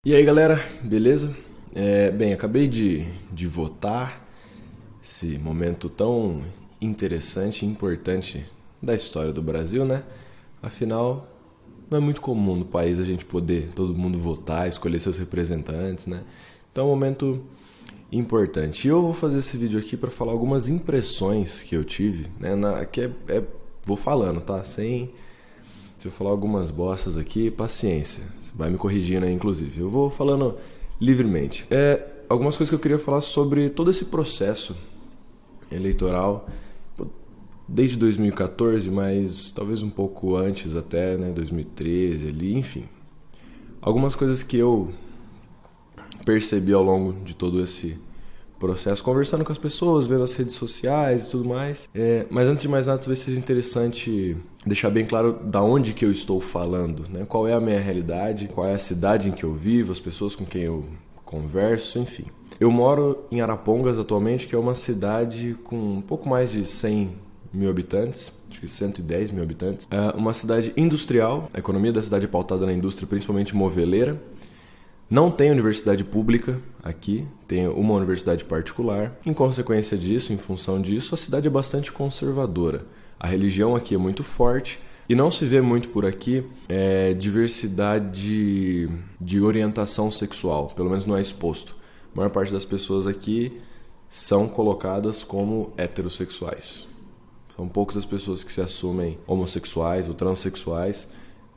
E aí galera, beleza? Bem, acabei de votar, esse momento tão interessante e importante da história do Brasil, né? Afinal, não é muito comum no país a gente poder todo mundo votar, escolher seus representantes, né? Então é um momento importante. E eu vou fazer esse vídeo aqui para falar algumas impressões que eu tive, né? Vou falando, tá? Se eu falar algumas bostas aqui, paciência. Você vai me corrigindo aí, inclusive. Eu vou falando livremente. Algumas coisas que eu queria falar sobre todo esse processo eleitoral, desde 2014, mas talvez um pouco antes até, né? 2013 ali, enfim. Algumas coisas que eu percebi ao longo de todo esse processo, conversando com as pessoas, vendo as redes sociais e tudo mais. Mas antes de mais nada, talvez seja interessante deixar bem claro da onde que eu estou falando, né? Qual é a minha realidade, qual é a cidade em que eu vivo, as pessoas com quem eu converso, enfim. Eu moro em Arapongas atualmente, que é uma cidade com um pouco mais de 100 mil habitantes, acho que 110 mil habitantes. É uma cidade industrial, a economia da cidade é pautada na indústria, principalmente moveleira. Não tem universidade pública aqui, tem uma universidade particular. Em consequência disso, em função disso, a cidade é bastante conservadora. A religião aqui é muito forte e não se vê muito por aqui diversidade de orientação sexual, pelo menos não é exposto. A maior parte das pessoas aqui são colocadas como heterossexuais. São poucas as pessoas que se assumem homossexuais ou transexuais.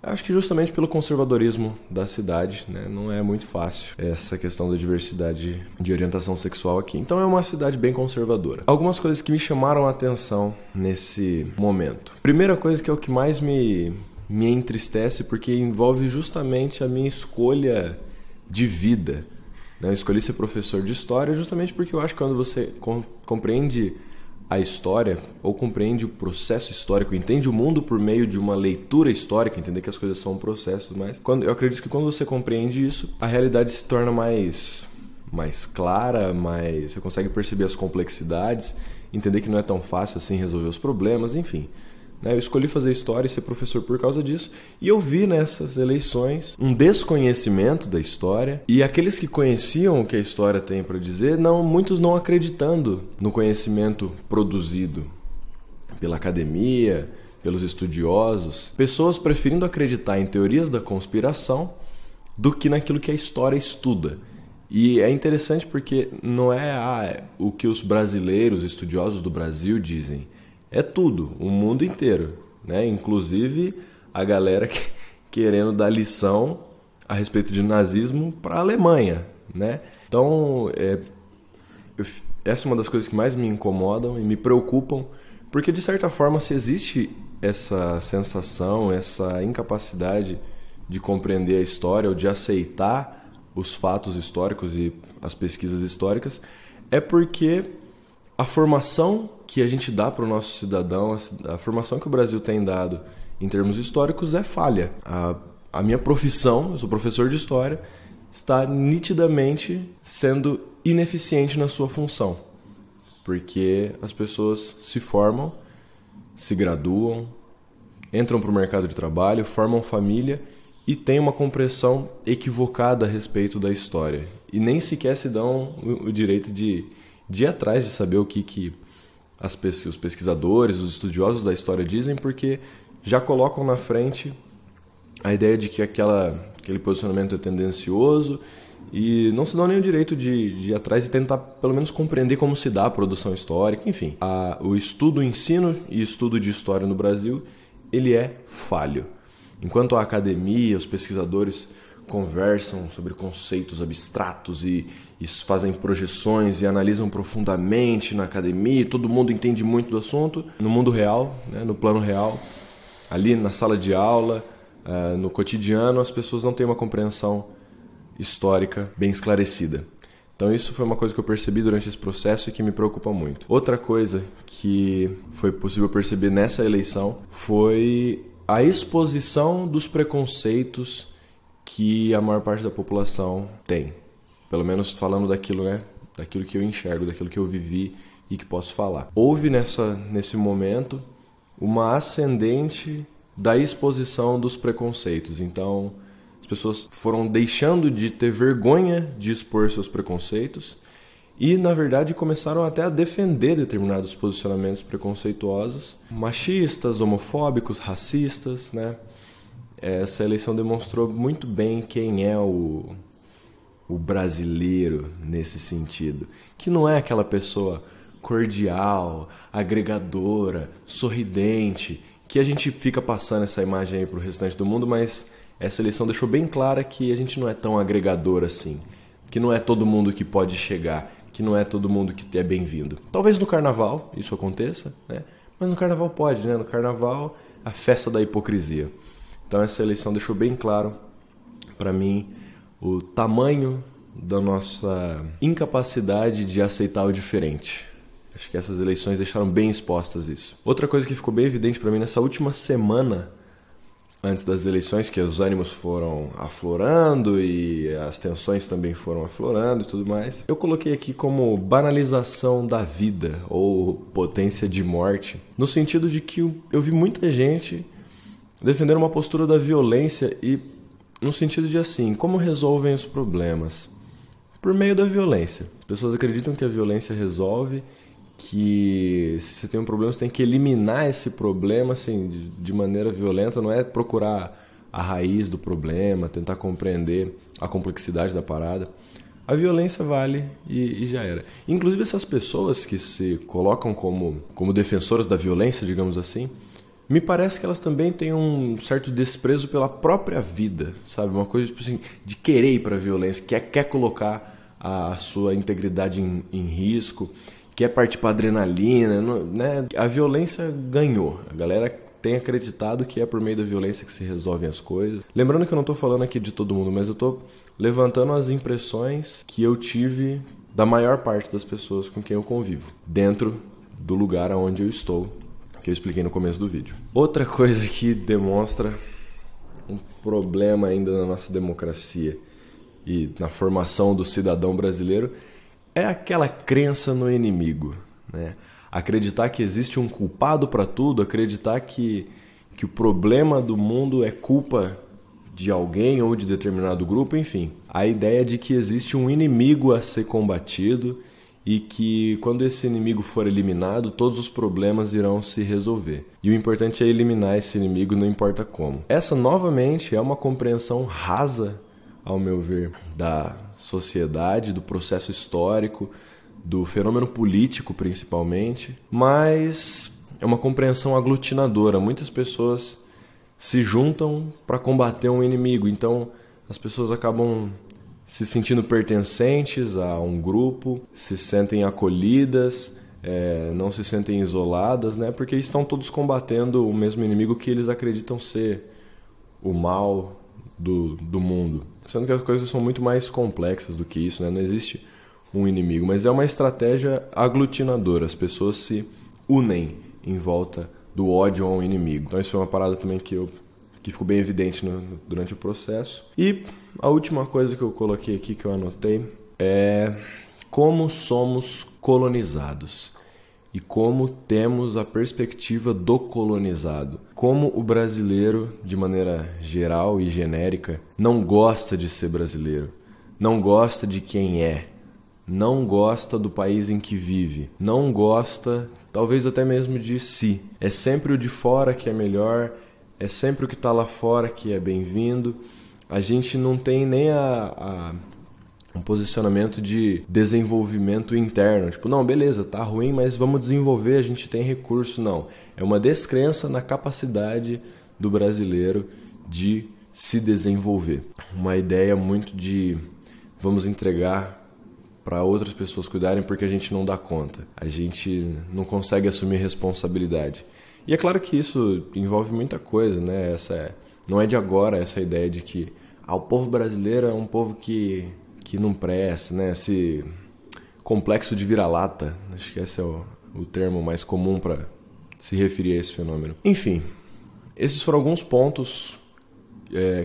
Acho que justamente pelo conservadorismo da cidade, né? Não é muito fácil essa questão da diversidade de orientação sexual aqui. Então é uma cidade bem conservadora. Algumas coisas que me chamaram a atenção nesse momento. Primeira coisa que é o que mais me entristece, porque envolve justamente a minha escolha de vida. Eu escolhi ser professor de história justamente porque eu acho que quando você compreende a história, ou compreende o processo histórico, entende o mundo por meio de uma leitura histórica, entender que as coisas são um processo, mas eu acredito que quando você compreende isso, a realidade se torna mais clara, você consegue perceber as complexidades, entender que não é tão fácil assim resolver os problemas, enfim. Eu escolhi fazer história e ser professor por causa disso, e eu vi nessas eleições um desconhecimento da história, e aqueles que conheciam o que a história tem para dizer, muitos não acreditando no conhecimento produzido pela academia, pelos estudiosos, pessoas preferindo acreditar em teorias da conspiração do que naquilo que a história estuda. E é interessante porque não é o que os brasileiros, estudiosos do Brasil dizem, é tudo, o mundo inteiro, né? Inclusive a galera querendo dar lição a respeito de nazismo para a Alemanha, né? Então, essa é uma das coisas que mais me incomodam e me preocupam, porque de certa forma, se existe essa sensação, essa incapacidade de compreender a história ou de aceitar os fatos históricos e as pesquisas históricas, é porque a formação que a gente dá para o nosso cidadão, a formação que o Brasil tem dado em termos históricos é falha. A minha profissão, eu sou professor de história, está nitidamente sendo ineficiente na sua função. Porque as pessoas se formam, se graduam, entram para o mercado de trabalho, formam família e têm uma compreensão equivocada a respeito da história. E nem sequer se dão o direito de ir atrás de saber o que os pesquisadores, os estudiosos da história dizem, porque já colocam na frente a ideia de que aquele posicionamento é tendencioso e não se dão nem o direito de ir atrás e tentar pelo menos compreender como se dá a produção histórica. Enfim, o ensino e estudo de história no Brasil, ele é falho. Enquanto a academia, os pesquisadores conversam sobre conceitos abstratos e fazem projeções e analisam profundamente na academia, todo mundo entende muito do assunto, no mundo real, né, no plano real, ali na sala de aula, no cotidiano, as pessoas não têm uma compreensão histórica bem esclarecida. Então isso foi uma coisa que eu percebi durante esse processo e que me preocupa muito. Outra coisa que foi possível perceber nessa eleição foi a exposição dos preconceitos que a maior parte da população tem. Pelo menos falando daquilo, né? Daquilo que eu enxergo, daquilo que eu vivi e que posso falar. Houve nesse momento uma ascendente da exposição dos preconceitos. Então, as pessoas foram deixando de ter vergonha de expor seus preconceitos e, na verdade, começaram até a defender determinados posicionamentos preconceituosos, machistas, homofóbicos, racistas, né? Essa eleição demonstrou muito bem quem é o brasileiro nesse sentido, que não é aquela pessoa cordial, agregadora, sorridente, que a gente fica passando essa imagem aí pro restante do mundo, mas essa eleição deixou bem clara que a gente não é tão agregador assim, que não é todo mundo que pode chegar, que não é todo mundo que é bem-vindo. Talvez no carnaval isso aconteça, né? Mas no carnaval pode, né? No carnaval, a festa da hipocrisia. Então essa eleição deixou bem claro para mim o tamanho da nossa incapacidade de aceitar o diferente. Acho que essas eleições deixaram bem expostas isso. Outra coisa que ficou bem evidente para mim nessa última semana antes das eleições, que os ânimos foram aflorando e as tensões também foram aflorando e tudo mais, eu coloquei aqui como banalização da vida ou potência de morte, no sentido de que eu vi muita gente defender uma postura da violência e no sentido de assim, como resolvem os problemas? Por meio da violência. As pessoas acreditam que a violência resolve, que se você tem um problema, você tem que eliminar esse problema assim, de maneira violenta, não é procurar a raiz do problema, tentar compreender a complexidade da parada. A violência vale e já era. Inclusive essas pessoas que se colocam como defensoras da violência, digamos assim, me parece que elas também têm um certo desprezo pela própria vida, sabe? Uma coisa tipo assim, de querer ir para a violência, quer colocar a sua integridade em risco, quer partir para adrenalina, né? A violência ganhou. A galera tem acreditado que é por meio da violência que se resolvem as coisas. Lembrando que eu não estou falando aqui de todo mundo, mas eu estou levantando as impressões que eu tive da maior parte das pessoas com quem eu convivo, dentro do lugar onde eu estou, que eu expliquei no começo do vídeo. Outra coisa que demonstra um problema ainda na nossa democracia e na formação do cidadão brasileiro é aquela crença no inimigo, né? Acreditar que existe um culpado para tudo, acreditar que o problema do mundo é culpa de alguém ou de determinado grupo, enfim. A ideia de que existe um inimigo a ser combatido e que quando esse inimigo for eliminado, todos os problemas irão se resolver. E o importante é eliminar esse inimigo, não importa como. Essa, novamente, é uma compreensão rasa, ao meu ver, da sociedade, do processo histórico, do fenômeno político, principalmente. Mas é uma compreensão aglutinadora. Muitas pessoas se juntam para combater um inimigo. Então, as pessoas acabam se sentindo pertencentes a um grupo, se sentem acolhidas, não se sentem isoladas, né? Porque estão todos combatendo o mesmo inimigo que eles acreditam ser o mal do mundo. Sendo que as coisas são muito mais complexas do que isso, né? Não existe um inimigo, mas é uma estratégia aglutinadora. As pessoas se unem em volta do ódio a um inimigo. Então isso é uma parada também que ficou bem evidente durante o processo. E a última coisa que eu coloquei aqui, que eu anotei, é como somos colonizados e como temos a perspectiva do colonizado. Como o brasileiro, de maneira geral e genérica, não gosta de ser brasileiro, não gosta de quem é, não gosta do país em que vive, não gosta, talvez até mesmo de si. É sempre o de fora que é melhor, é sempre o que está lá fora que é bem-vindo. A gente não tem nem um posicionamento de desenvolvimento interno. Tipo, não, beleza, tá ruim, mas vamos desenvolver, a gente tem recurso. Não, é uma descrença na capacidade do brasileiro de se desenvolver. Uma ideia muito de vamos entregar para outras pessoas cuidarem porque a gente não dá conta. A gente não consegue assumir responsabilidade. E é claro que isso envolve muita coisa, né? Não é de agora essa ideia de que o povo brasileiro é um povo que não presta, né? Esse complexo de vira-lata, acho que esse é o termo mais comum para se referir a esse fenômeno. Enfim, esses foram alguns pontos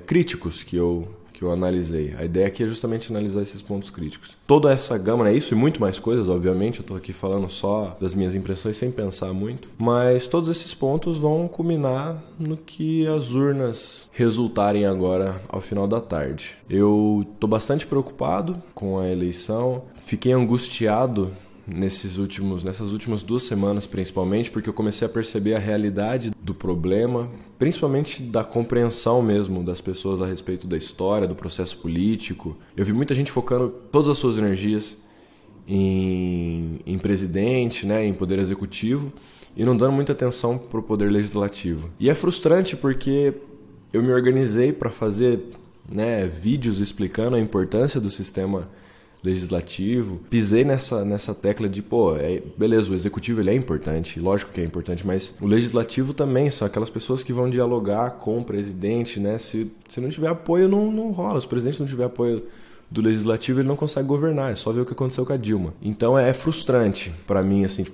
críticos que eu que eu analisei. A ideia aqui é justamente analisar esses pontos críticos. Toda essa gama, né, isso e muito mais coisas, obviamente, eu estou aqui falando só das minhas impressões sem pensar muito, mas todos esses pontos vão culminar no que as urnas resultarem agora ao final da tarde. Eu estou bastante preocupado com a eleição, fiquei angustiado nessas últimas 2 semanas principalmente, porque eu comecei a perceber a realidade do problema, principalmente da compreensão mesmo das pessoas a respeito da história, do processo político. Eu vi muita gente focando todas as suas energias em presidente, né, em poder executivo, e não dando muita atenção para o poder legislativo. E é frustrante porque eu me organizei para fazer, né, vídeos explicando a importância do sistema legislativo, pisei nessa tecla de, beleza, o executivo ele é importante, lógico que é importante, mas o legislativo também, são aquelas pessoas que vão dialogar com o presidente, né? Se não tiver apoio, não rola. Se o presidente não tiver apoio do legislativo, ele não consegue governar, é só ver o que aconteceu com a Dilma. Então é frustrante para mim, assim,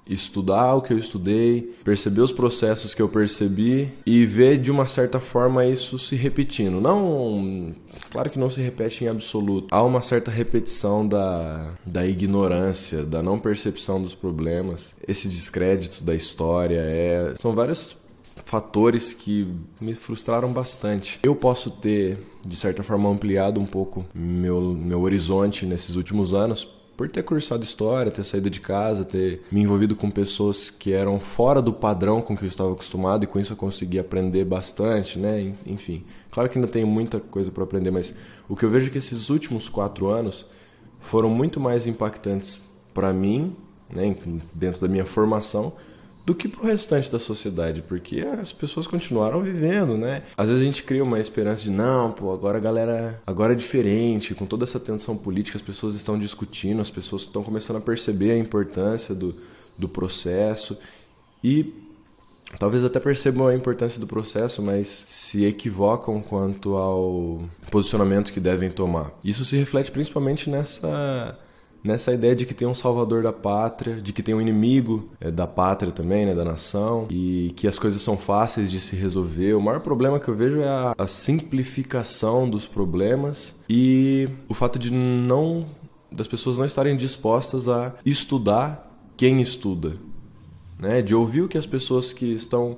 estudar o que eu estudei, perceber os processos que eu percebi e ver de uma certa forma isso se repetindo. Não, claro que não se repete em absoluto. Há uma certa repetição da ignorância, da não percepção dos problemas, esse descrédito da história. São vários fatores que me frustraram bastante. Eu posso ter, de certa forma, ampliado um pouco meu horizonte nesses últimos anos, por ter cursado história, ter saído de casa, ter me envolvido com pessoas que eram fora do padrão com que eu estava acostumado, e com isso eu consegui aprender bastante, né? Enfim, claro que ainda tenho muita coisa para aprender, mas o que eu vejo é que esses últimos 4 anos foram muito mais impactantes para mim, né, dentro da minha formação, do que para o restante da sociedade, porque as pessoas continuaram vivendo, né? Às vezes a gente cria uma esperança de, não, agora a galera, agora é diferente, com toda essa tensão política, as pessoas estão discutindo, as pessoas estão começando a perceber a importância do processo e talvez até percebam a importância do processo, mas se equivocam quanto ao posicionamento que devem tomar. Isso se reflete principalmente nessa ideia de que tem um salvador da pátria, de que tem um inimigo da pátria também, né, da nação, e que as coisas são fáceis de se resolver. O maior problema que eu vejo é a simplificação dos problemas e o fato das pessoas não estarem dispostas a estudar quem estuda, né, de ouvir o que as pessoas que estão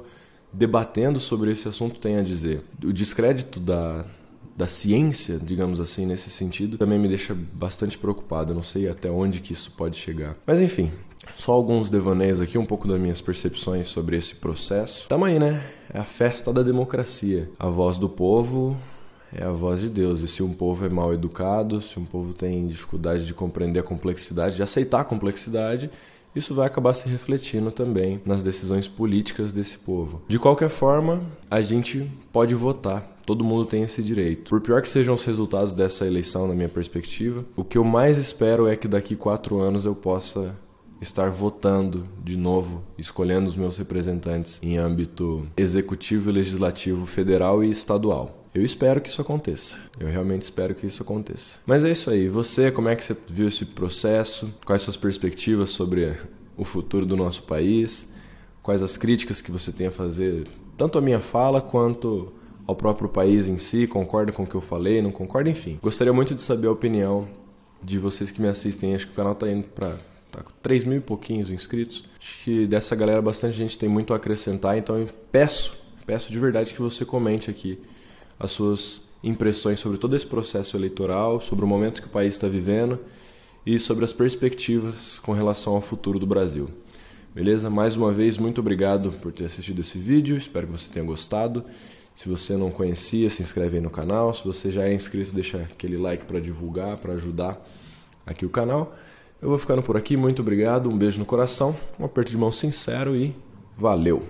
debatendo sobre esse assunto têm a dizer. O descrédito da ciência, digamos assim, nesse sentido, também me deixa bastante preocupado. Eu não sei até onde que isso pode chegar. Mas enfim, só alguns devaneios aqui, um pouco das minhas percepções sobre esse processo. Tamo aí, né? É a festa da democracia. A voz do povo é a voz de Deus. E se um povo é mal educado, se um povo tem dificuldade de compreender a complexidade, de aceitar a complexidade, isso vai acabar se refletindo também nas decisões políticas desse povo. De qualquer forma, a gente pode votar. Todo mundo tem esse direito. Por pior que sejam os resultados dessa eleição, na minha perspectiva, o que eu mais espero é que daqui 4 anos eu possa estar votando de novo, escolhendo os meus representantes em âmbito executivo, legislativo, federal e estadual. Eu espero que isso aconteça. Eu realmente espero que isso aconteça. Mas é isso aí. Você, como é que você viu esse processo? Quais suas perspectivas sobre o futuro do nosso país? Quais as críticas que você tem a fazer, tanto à minha fala quanto ao próprio país em si? Concorda com o que eu falei? Não concorda? Enfim. Gostaria muito de saber a opinião de vocês que me assistem. Acho que o canal está indo para 3 mil e pouquinhos inscritos. Acho que dessa galera bastante gente tem muito a acrescentar. Então eu peço de verdade que você comente aqui as suas impressões sobre todo esse processo eleitoral, sobre o momento que o país está vivendo e sobre as perspectivas com relação ao futuro do Brasil. Beleza? Mais uma vez, muito obrigado por ter assistido esse vídeo, espero que você tenha gostado. Se você não conhecia, se inscreve aí no canal. Se você já é inscrito, deixa aquele like para divulgar, para ajudar aqui o canal. Eu vou ficando por aqui, muito obrigado, um beijo no coração, um aperto de mão sincero e valeu!